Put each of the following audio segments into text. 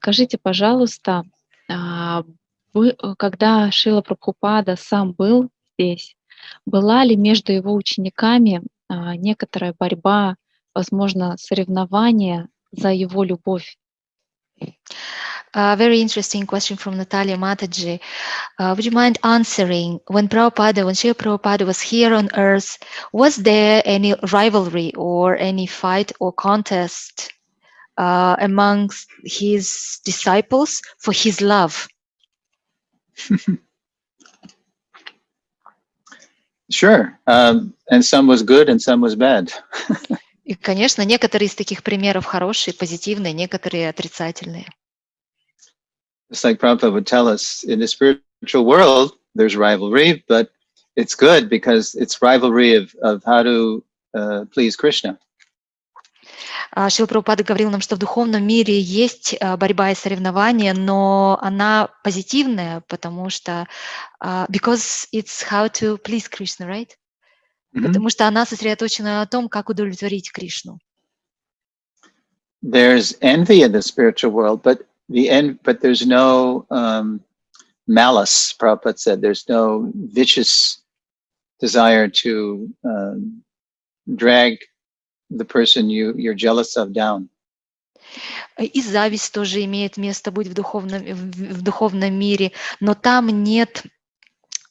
Скажите, пожалуйста, когда Шрила Прабхупада сам был здесь, была ли между его учениками некоторая борьба, возможно, соревнование за его любовь? Very interesting question from Natalia Mataji. Would you mind answering, when Srila Prabhupada was here on earth, was there any rivalry or any fight or contest amongst his disciples for his love? Sure. And some was good and some was bad. И, конечно, некоторые из таких примеров хорошие, позитивные, некоторые отрицательные. It's like Prabhupada would tell us, in the spiritual world, there's rivalry, but it's good because it's rivalry of how to please Krishna. Шрила Прабхупада говорил нам, что в духовном мире есть борьба и соревнования, но она позитивная, потому что because it's how to please Krishna, right? Потому что она сосредоточена на том, как удовлетворить Кришну. There's envy in the spiritual world, but there's no malice. Prabhupada said there's no vicious desire to drag the person you're jealous of down. И зависть тоже имеет место быть в духовном мире, но там нет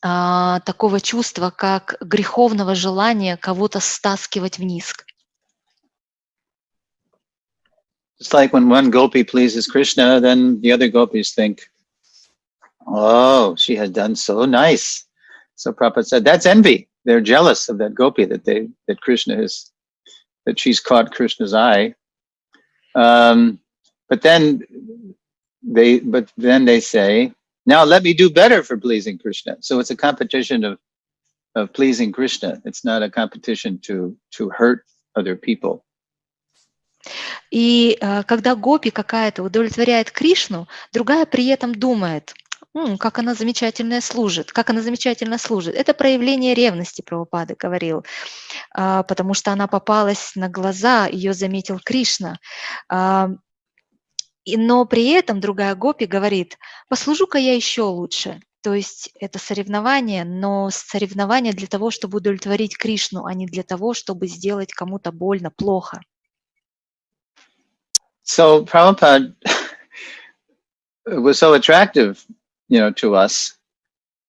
такого чувства, как греховного желания кого-то стаскивать вниз. It's like when one gopi pleases Krishna, then the other gopis think, oh, she has done so nice. So Prabhupada said, that's envy. They're jealous of that gopi that Krishna is, that she's caught Krishna's eye. But then they say, now let me do better for pleasing Krishna. So it's a competition of pleasing Krishna. It's not a competition to hurt other people. И когда гопи какая-то удовлетворяет Кришну, другая при этом думает, как она замечательно служит, как она замечательно служит. Это проявление ревности, Прабхупада говорил, потому что она попалась на глаза, ее заметил Кришна. Но при этом другая гопи говорит, послужу-ка я еще лучше. То есть это соревнование, но соревнование для того, чтобы удовлетворить Кришну, а не для того, чтобы сделать кому-то больно, плохо. So Prabhupada was so attractive, to us.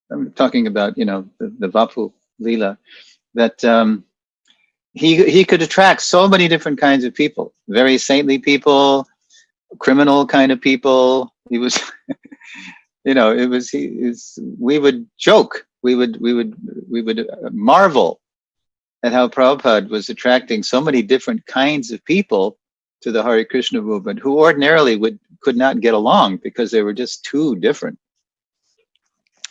I'm talking about, the Vapu Leela, that he could attract so many different kinds of people, very saintly people, criminal kind of people. He was, we would joke, we would marvel at how Prabhupada was attracting so many different kinds of people to the Hare Krishna movement, who ordinarily could not get along because they were just too different.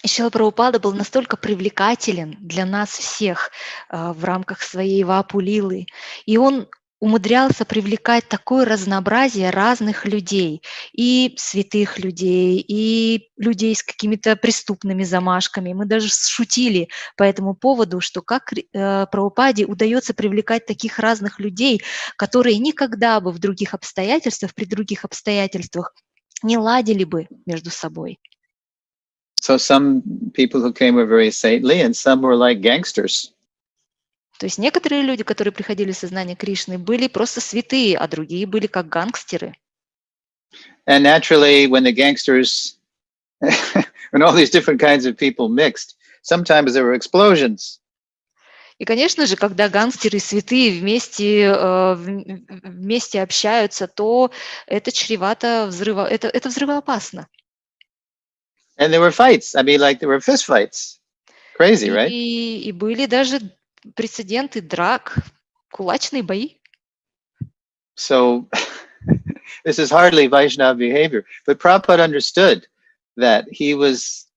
Шрила Прабхупада был настолько привлекателен для нас всех в рамках своей вапу-лилы, и он умудрялся привлекать такое разнообразие разных людей, и святых людей, и людей с какими-то преступными замашками. Мы даже шутили по этому поводу, что как Прабхупаде удается привлекать таких разных людей, которые никогда бы в других обстоятельствах, при других обстоятельствах не ладили бы между собой. So some people who came were very saintly, and some were like gangsters. То есть некоторые люди, которые приходили в сознание Кришны, были просто святые, а другие были как гангстеры. And naturally, when the gangsters, when all these different kinds of people mixed, sometimes there were explosions. И, конечно же, когда гангстеры и святые вместе общаются, то это чревато это взрывоопасно. And there were fights. I mean, like there were fist fights. Crazy, right? И были даже прецеденты драк, кулачные бои. So this is hardly Vaishnava behavior, but Prabhupada understood that he was,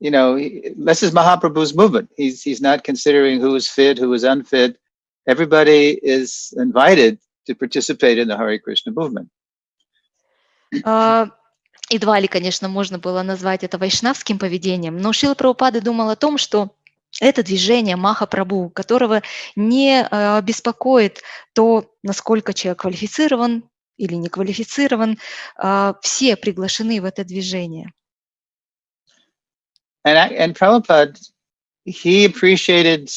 this is Mahaprabhu's movement. He's not considering who is fit, who is unfit. Everybody is invited to participate in the Hare Krishna movement. Едва ли, конечно, можно было назвать это вайшнавским поведением, но Шрила Прабхупада думал о том, что это движение Махапрабху, которого не беспокоит то, насколько человек квалифицирован, или не квалифицирован, все приглашены в это движение. And Prabhupada, he appreciated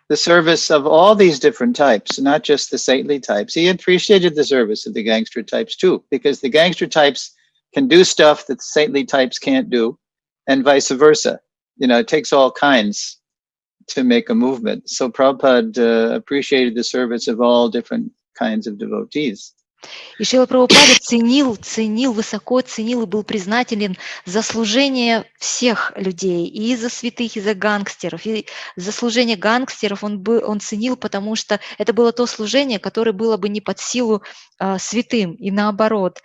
the service of all these different types, not just the saintly types. He appreciated the service of the gangster types too, because the gangster types can do stuff that the saintly types can't do, and vice versa. You know, it takes all kinds to make a movement. So Prabhupada appreciated the service of all different kinds of devotees. И Шрила Прабхупада высоко ценил и был признателен за служение всех людей, и за святых, и за гангстеров. И за служение гангстеров он ценил, потому что это было то служение, которое было бы не под силу святым, и наоборот.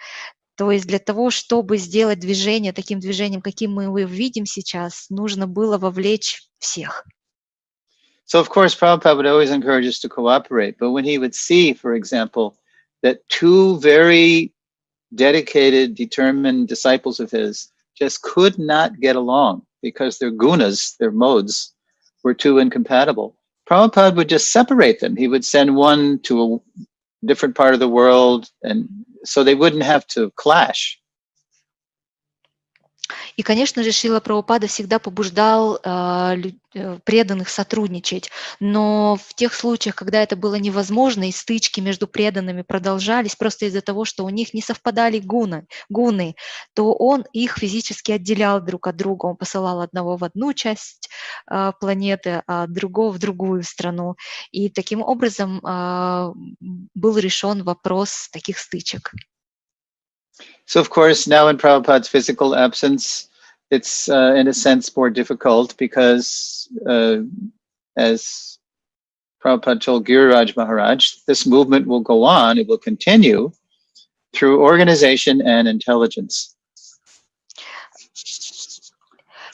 То есть для того, чтобы сделать движение таким движением, каким мы его видим сейчас, нужно было вовлечь всех. So of course, Prabhupada would always encourage us to cooperate, but when he would see, for example, that two very dedicated, determined disciples of his just could not get along because their gunas, their modes, were too incompatible, Prabhupada would just separate them. He would send one to a different part of the world, and so they wouldn't have to clash. И, конечно же, Шрила Прабхупада всегда побуждал преданных сотрудничать, но в тех случаях, когда это было невозможно, и стычки между преданными продолжались просто из-за того, что у них не совпадали гуны, то он их физически отделял друг от друга. Он посылал одного в одну часть планеты, а другого в другую страну. И таким образом был решен вопрос таких стычек. So, of course, now in Prabhupada's physical absence, it's in a sense more difficult because, as Prabhupada told Giriraj Maharaj, this movement will go on, it will continue through organization and intelligence.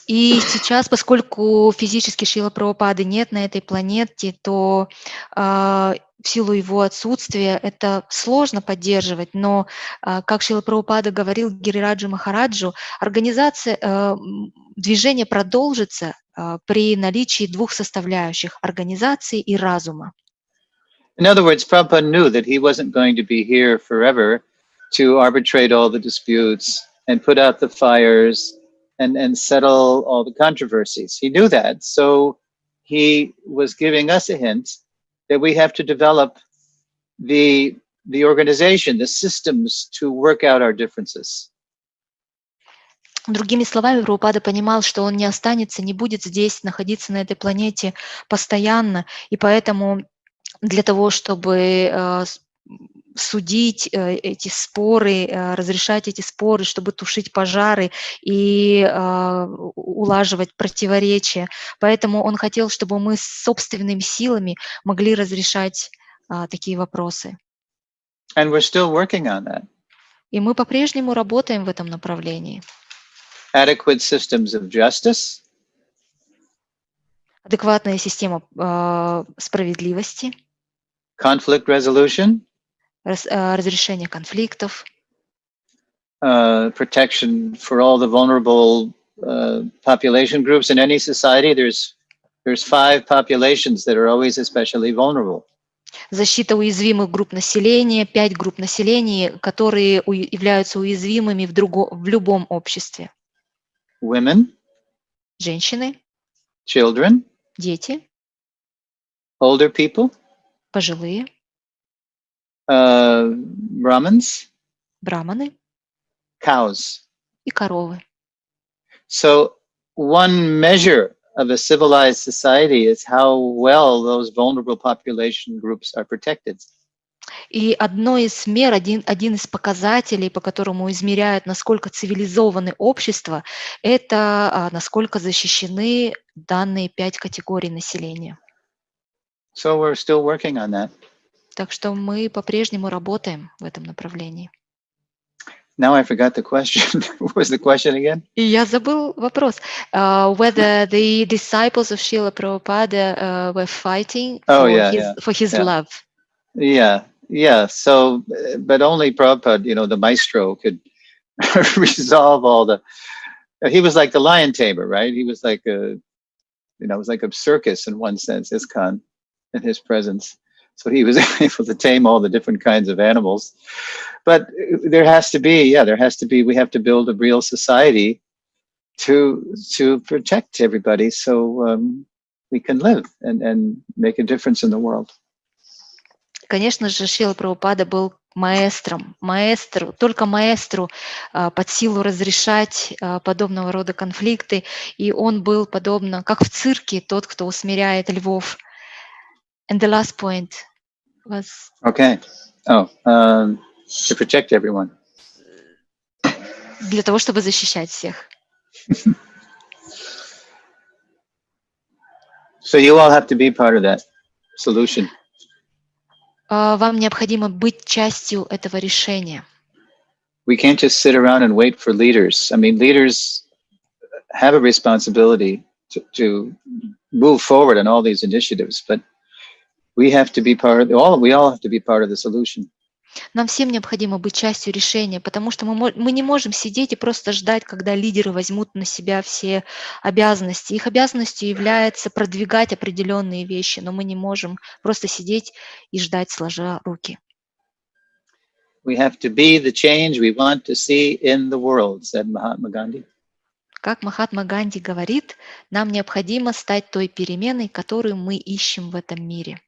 И сейчас, поскольку физически Шрила Прабхупады нет на этой планете, то в силу его отсутствия это сложно поддерживать, но, как Шрила Прабхупада говорил Гирираджу Махараджу, движение продолжится при наличии двух составляющих – организации и разума. In other words, Prabhupada knew that he wasn't going to be here forever to arbitrate all the disputes and put out the fires and settle all the controversies. He knew that, so he was giving us a hint that we have to develop the organization, the systems to work out our differences. Другими словами, Прабхупада понимал, что он не останется, не будет здесь находиться на этой планете постоянно, и поэтому для того, чтобы судить эти споры, разрешать эти споры, чтобы тушить пожары и улаживать противоречия. Поэтому он хотел, чтобы мы собственными силами могли разрешать такие вопросы. And we're still working on that. И мы по-прежнему работаем в этом направлении. Adequate systems of justice. Адекватная система справедливости. Conflict resolution. Разрешение конфликтов. Protection for all the vulnerable population groups in any society. There's 5 populations that are always especially vulnerable. Защита уязвимых групп населения, 5 групп населения, которые являются уязвимыми в любом обществе. Women. Женщины. Children. Дети. Older people. Пожилые. Brahmins. Браманы. Cows. И коровы. So one measure of a civilized society is how well those vulnerable population groups are protected. И одно из мер, один из показателей, по которому измеряют, насколько цивилизованы общества, это насколько защищены данные 5 категорий населения. So we're still working on that. Так что мы по-прежнему работаем в этом направлении. Now I forgot the question. What was the question again? И я забыл вопрос. Whether the disciples of Srila Prabhupada were fighting for his love. Yeah. So, but only Prabhupada, the maestro, could resolve all the. He was like the lion tamer, right? He was like it was like a circus in one sense, ISKCON, in his presence. So he was able to tame all the different kinds of animals. But there has to be, we have to build a real society to protect everybody so we can live and make a difference in the world. Конечно же, Шрила Прабхупада был только маэстру под силу разрешать подобного рода конфликты, и он был подобно, как в цирке, тот, кто усмиряет львов. And the last point was... Okay. To protect everyone. Для того, чтобы защищать всех. So you all have to be part of that solution. Вам необходимо быть частью этого решения. We can't just sit around and wait for leaders. I mean, leaders have a responsibility to move forward on all these initiatives, but we have to be we all have to be part of the solution. Нам всем необходимо быть частью решения, потому что мы не можем сидеть и просто ждать, когда лидеры возьмут на себя все обязанности. Их обязанностью является продвигать определенные вещи, но мы не можем просто сидеть и ждать, сложа руки. We have to be the change we want to see in the world, said Mahatma Gandhi. Как Махатма Ганди говорит, нам необходимо стать той переменой, которую мы ищем в этом мире.